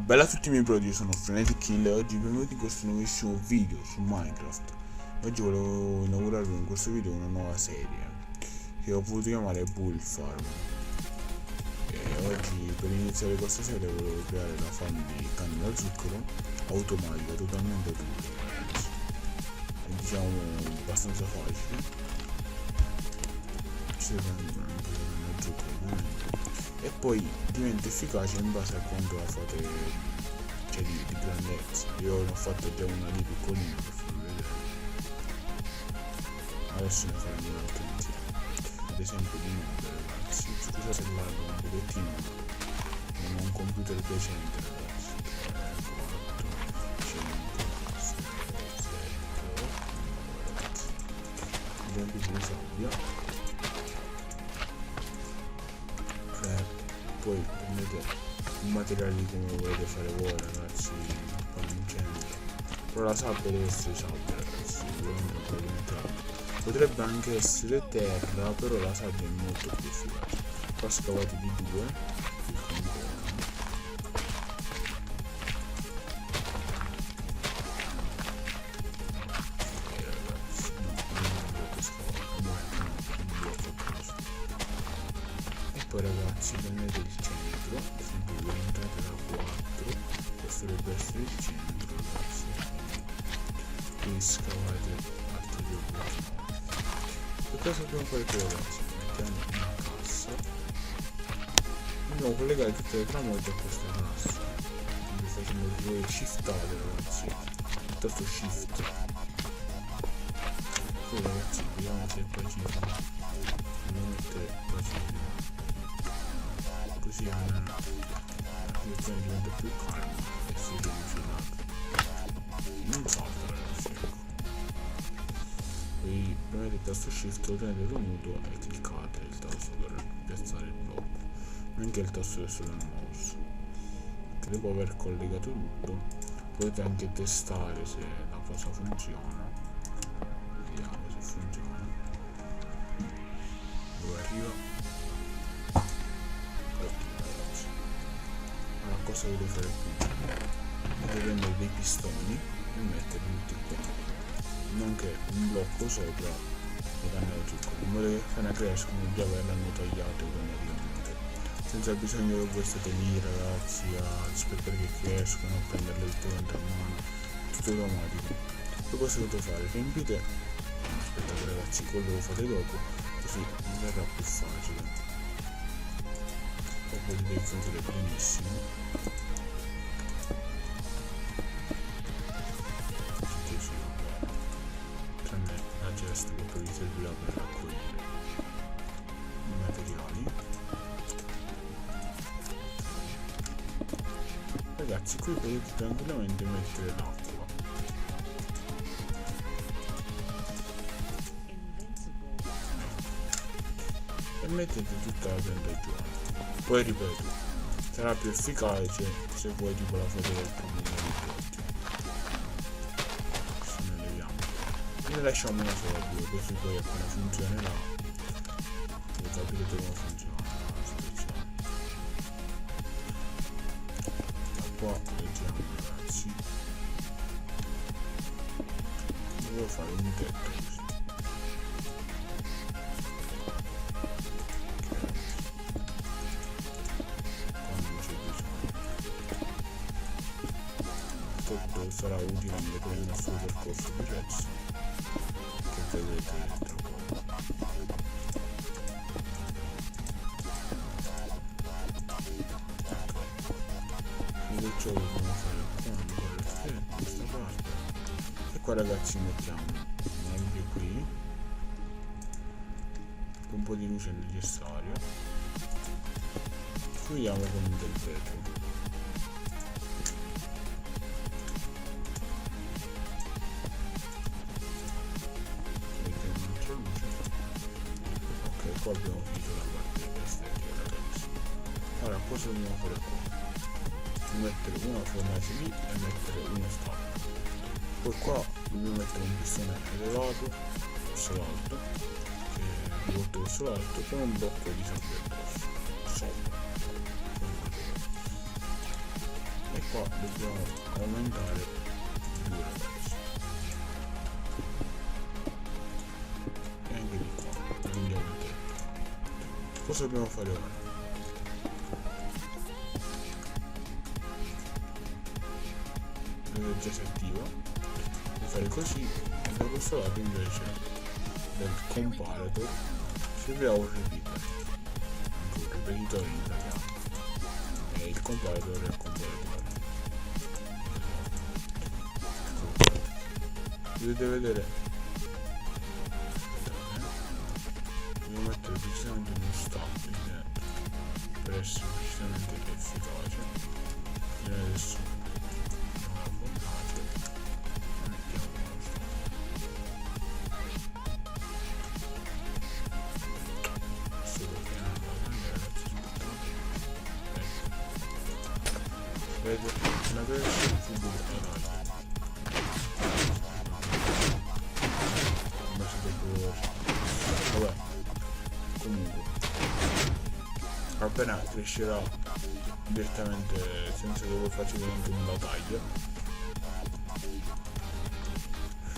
Bella a tutti i miei brodi, io sono Frenetic Kill e oggi benvenuti in questo nuovissimo video su Minecraft. Oggi volevo inaugurarvi in questo video una nuova serie che ho voluto chiamare Bull Farm. E oggi per iniziare questa serie volevo creare la farm di canne da zucchero automatica, totalmente automatica. È, diciamo abbastanza facile. Ci deve zucchero ovviamente. E poi diventa efficace in base a quanto la fate, cioè di grandezza. Io ne ho fatto già una lì piccolina per farvi vedere. Adesso ne faremo un'altra insieme. Ad esempio di nuovo ragazzi, scusate se largo un pochettino, ma non ho un computer decente ragazzi. 4, 5, 6, 7, 8 ragazzi. Abbiamo bisogno di sabbia. Poi prendete un materiale di come lo volete fare voi ragazzi, poi non c'entra. Però la sabbia deve essere sabbia ragazzi, potrebbe anche essere terra, però la sabbia è molto più efficace. Qua scavate di 2 poi ragazzi prendete il centro, sempre voi entrate da 4, questo dovrebbe essere il centro ragazzi, quindi scavate altri 2 blocchi. E cosa dobbiamo fare qui ragazzi? Mettiamo una cassa, dobbiamo collegare tutte le tramolte a questa cassa, quindi facendo voi shiftate ragazzi, il tasto shift. Poi ragazzi vediamo se poi ci fa mettere poi ci così la situazione diventa più calma e si riuscirà non salta ragazzi, ecco. Poi premete il tasto shift, lo tenete premuto e cliccate il tasto per piazzare il blocco, anche il tasto adesso del mouse. Che dopo aver collegato tutto potete anche testare se la cosa funziona. Vediamo se funziona. Dove arriva? Cosa dovete fare qui? Dovete prendere dei pistoni e metterli tutti qua, nonché un blocco sopra le canne da zucchero, in modo che le canne crescono già verranno tagliate automaticamente, senza bisogno che voi state lì ragazzi a aspettare che crescono, a prenderle tutte a mano, tutto automatico. Poi cosa dovete fare? Riempite, aspettate ragazzi, quello lo fate dopo, così verrà più facile. Potete infondere benissimo tranne la cesta che poi vi servirà per raccogliere i materiali. Ragazzi, qui potete tranquillamente mettere l'acqua, e mettete tutta la piantagione. Poi ripeto, sarà più efficace se vuoi tipo la foto del primo di se ne leviamo, ne lasciamo una sola due, così poi appena funzionerà voi capirete come funziona la situazione. Da qua leggiamo ragazzi, devo fare un tetto così. Sarà utile anche per il nostro percorso di Rex che vedete dentro poi. Quindi ciò che dobbiamo fare qua, questa parte, e qua ragazzi mettiamo un ampio qui, un po' di luce necessaria, chiudiamo con del vetro. Qua abbiamo finito la parte estetica ragazzi. Ora cosa dobbiamo fare qua? Mettere una fornace lì e mettere uno stacco. Poi qua dobbiamo mettere un pistone elevato verso l'alto, rivolto verso l'alto, con un blocco di sabbia addosso sopra. E qua dobbiamo aumentare 2 ragazzi, e anche di qua, quindi aumenteremo. Cosa dobbiamo fare ora? L'energia si attiva, devo fare così, e da questo lato invece del comparator servirà un repeater, anche un ripetitore in italiano, e il comparator è il comparatore. Dovete vedere, devo mettere precisamente uno stop in dentro per essere precisamente efficace. E adesso una fornace e mettiamo uno stop. Questo perché non va bene ragazzi, aspettate. Vedete, una crescita subito vabbè, comunque appena crescerà direttamente senza dover facilmente una taglia,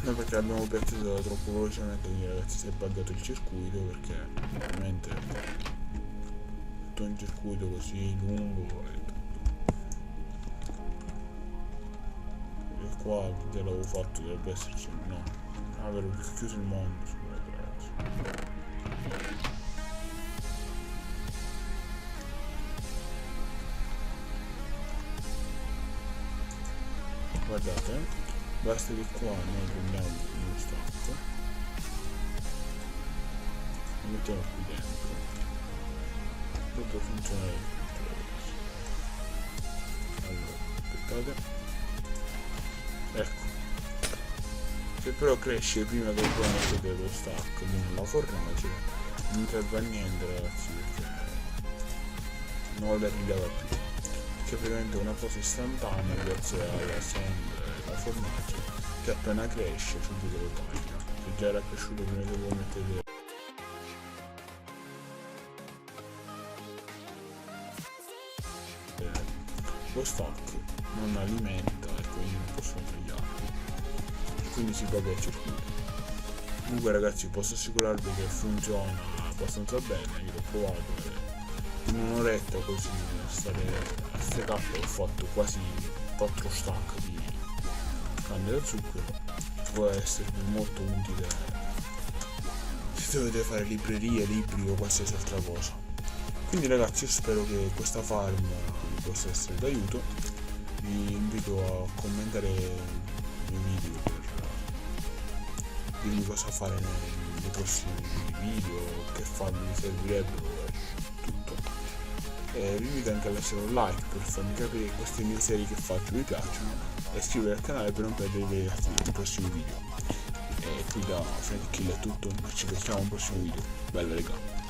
noi perché l'abbiamo piazzato troppo velocemente, quindi ragazzi si è buggato il circuito, perché ovviamente tutto un circuito così lungo e tutto, e qua che l'avevo fatto dovrebbe esserci, no, avevo chiuso il mondo, scusate ragazzi. Guardate, basta che qua noi prendiamo uno stacco lo mettiamo qui dentro, tutto funziona tutto. Allora, aspettate, ecco, se però cresce prima che voi mettete lo stacco nella fornace non serve a niente ragazzi, perché non la rileva più, che praticamente è una cosa istantanea grazie alla sand e alla fornace, che appena cresce subito lo taglia. Se già era cresciuto prima che voi mettete lo stock, non alimenta e quindi non possono tagliarlo, e quindi si bugga il circuito. Comunque ragazzi, posso assicurarvi che funziona abbastanza bene, io l'ho provato e in un'oretta così stare a SK ho fatto quasi 4 stack di canne da zucchero. Può esservi molto utile se dovete fare librerie, libri o qualsiasi altra cosa. Quindi ragazzi, io spero che questa farm vi possa essere d'aiuto. Vi invito a commentare i miei video per dirmi cosa fare nei prossimi video, che farmi vi servirebbero e tutto. E vi invito anche a lasciare un like per farmi capire che queste mie serie che faccio vi piacciono, e iscrivervi al canale per non perdere i prossimi video. E qui da Frank Kill è tutto, ci vediamo al prossimo video. Bella raga.